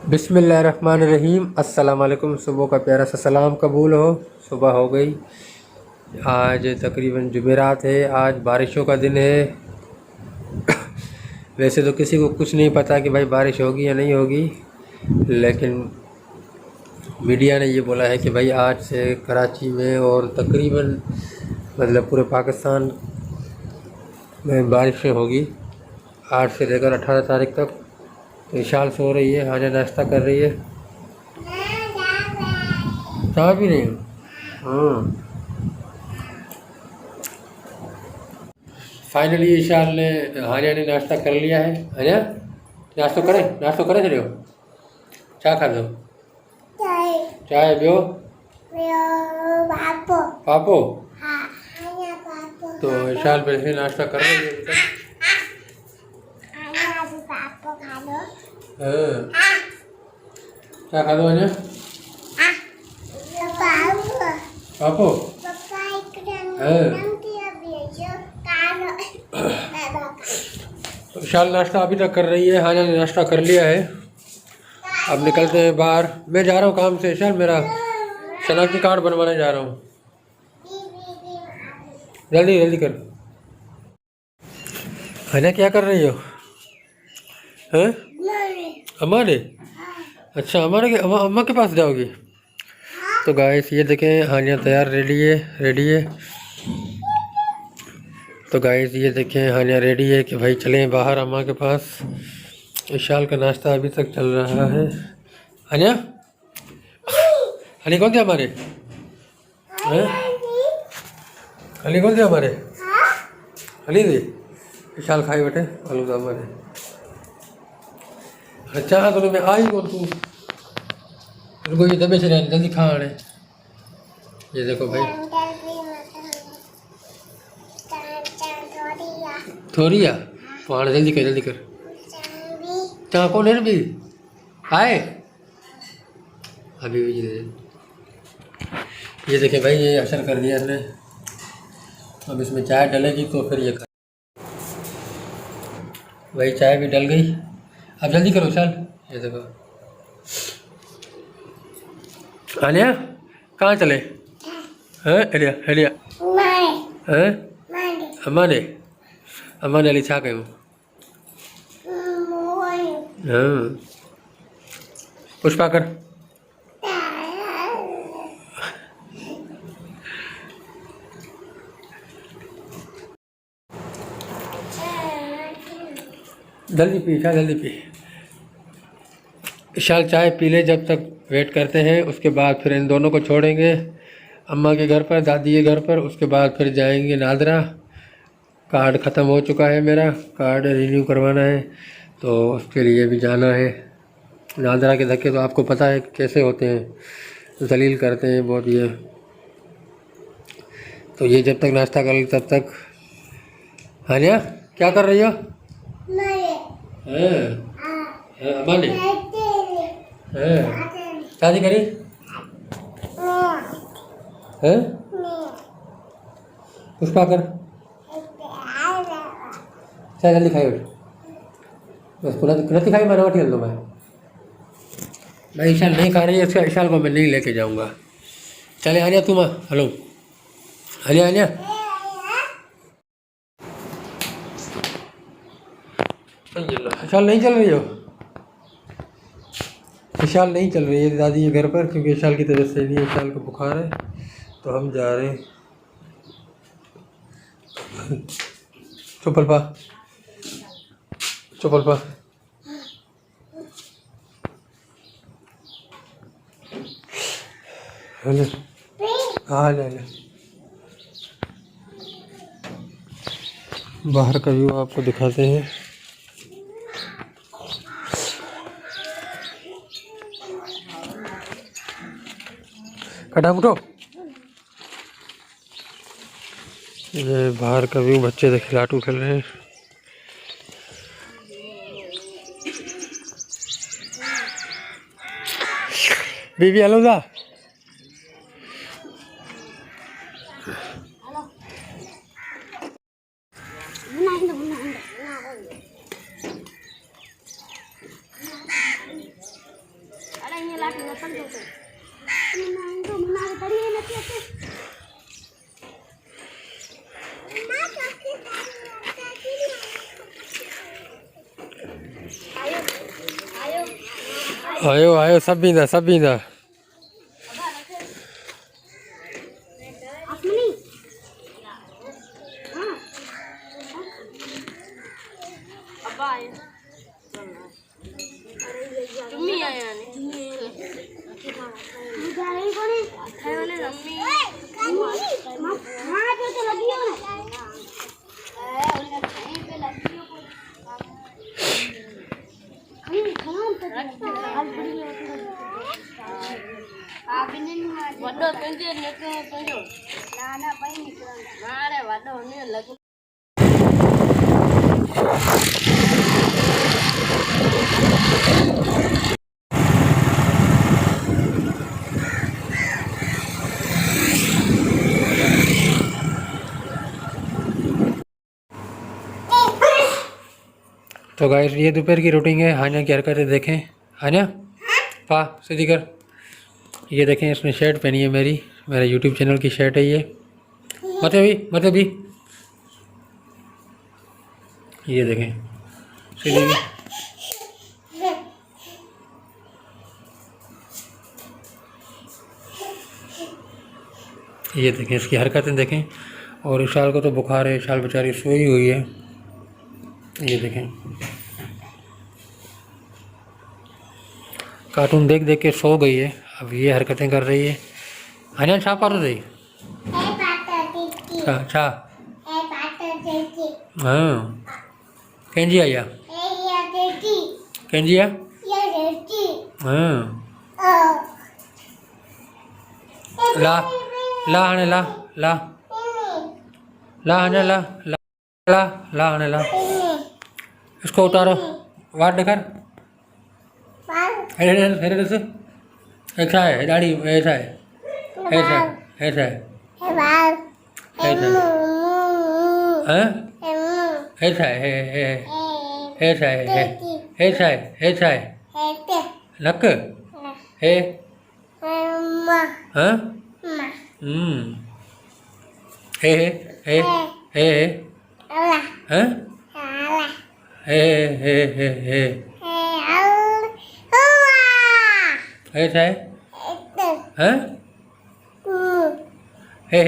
बिस्मिल्लाहिर्रहमानिर्रहीम। अस्सलाम वालेकुम। सुबह का प्यारा सा सलाम कबूल हो। सुबह हो गई। आज तकरीबन जुमेरात है। आज बारिशों का दिन है। वैसे तो किसी को कुछ नहीं पता कि भाई बारिश होगी या नहीं होगी, लेकिन मीडिया ने ये बोला है कि भाई आज से कराची में और तकरीबन मतलब पूरे पाकिस्तान में बारिशें होगी 8 से लेकर 18 तारीख तक। तो इशाल सो रही है, हाजा नाश्ता कर रही है। चाय भी नहीं। हाँ, फाइनली इशाल ने हानिया ने नाश्ता कर लिया है। हानिया नाश्तो करें चलो। चाय खा दो। चाय पियो। पापो। तो इशाल पहले से नाश्ता कर रही है अभी तक। हाँ, क्या खा दो हानिया? पापो। विशाल नाश्ता अभी तक कर रही है। हानिया ने नाश्ता कर लिया है। अब निकलते हैं बाहर। मैं जा रहा हूँ काम से। विशाल मेरा शनाख्ती कार्ड बनवाने जा रहा हूँ। जल्दी जल्दी कर। हानिया क्या कर रही हो? हैं? अम्मा ने? अच्छा, अम्मा के पास जाओगी? तो गाइस ये देखें, हानिया तैयार रेडी है। तो गाइस ये देखें, हानिया रेडी है कि भाई चलें बाहर अम्मा के पास। विशाल का नाश्ता अभी तक चल रहा है। हानिया हनी कौन थे हमारे? हैं? हनी कौन थे हमारे? हनी थे। विशाल खाए बैठे आलू हमारे। अच्छा हाँ, तो मैं आई कौन तू रुको, ये दबे चले जल्दी खा रहे। ये देखो भाई थोड़ी आ वहाँ जल्दी कर। चाह कौन है भी आए अभी ये देखे भाई, ये असर कर दिया इसने। अब इसमें चाय डलेगी तो फिर ये खा। भाई चाय भी डल गई। अब जल्दी करो चल। ये देखो आनिया कहाँ चले हैं? हलिया हैं? अम्मा ने अली छा कयूं? हाँ, पुष्पा कर। जल्दी पी। विशाल चाय पी ले, जब तक वेट करते हैं। उसके बाद फिर इन दोनों को छोड़ेंगे अम्मा के घर पर, दादी के घर पर। उसके बाद फिर जाएंगे नादरा। कार्ड ख़त्म हो चुका है मेरा, कार्ड रिन्यू करवाना है, तो उसके लिए भी जाना है। नादरा के धक्के तो आपको पता है कैसे होते हैं, जलील करते हैं बहुत ये। तो ये जब तक नाश्ता कर ली तब तक। हानिया क्या कर रही हो? अम्मा ने शादी करी है? पुष्पा कर। चाय जल्दी खाई बैठ। बस कुलती खाई मैं रोटी दो। मैं ईशाल नहीं खा रही है, इसका ईशाल को मैं नहीं लेके जाऊंगा। चले आनिया तुम। हेलो आनिया ईशाल नहीं चल रही हो? ईशाल नहीं चल रही है दादी के घर पर, क्योंकि ईशाल की तबीयत सही नहीं है। ईशाल को बुखार है, तो हम जा रहे हैं। चुपल पा हाँ ले बाहर का व्यू आपको दिखाते हैं। कटा उठो। ये बाहर का व्यू, बच्चे देखे लाटू खेल रहे हैं। बीबी हेलो दा आयो आयो सब बींदा सब बींदा। वॾो तुंहिंजे निकिरो तुंहिंजो ना ॿई निकिरनि मारे वॾो हुन लॻ। तो गाइस ये दोपहर की रूटीन है। हान्या की हरकतें देखें। हान्या पा सीधी कर। ये देखें इसने शर्ट पहनी है मेरा यूट्यूब चैनल की शर्ट है ये। मत भी ये देखें सीधी भी। ये देखें इसकी हरकतें देखें। और विशाल को तो बुखार है, विशाल बेचारी सोई हुई है। ये देखें कार्टून देख देख के सो गई है, अब ये हरकतें कर रही है। हान्या छा पार रही छा हाँ कंहिंजी आई आहे कंहिंजी आहे हाँ ला ला हाणे ला ला ला हाणे ला ला ला ला हाणे ला। इसको उतारो वाट दिखार हेरे ॾिस ऐसा है दाढ़ी ऐसा है ऐसा है ऐसा है ऐसा हाँ ऐसा है ऐसा है ऐसा है ऐसा है नक है हाँ हे हे हे हाँ हे ऐसा है हाँ हे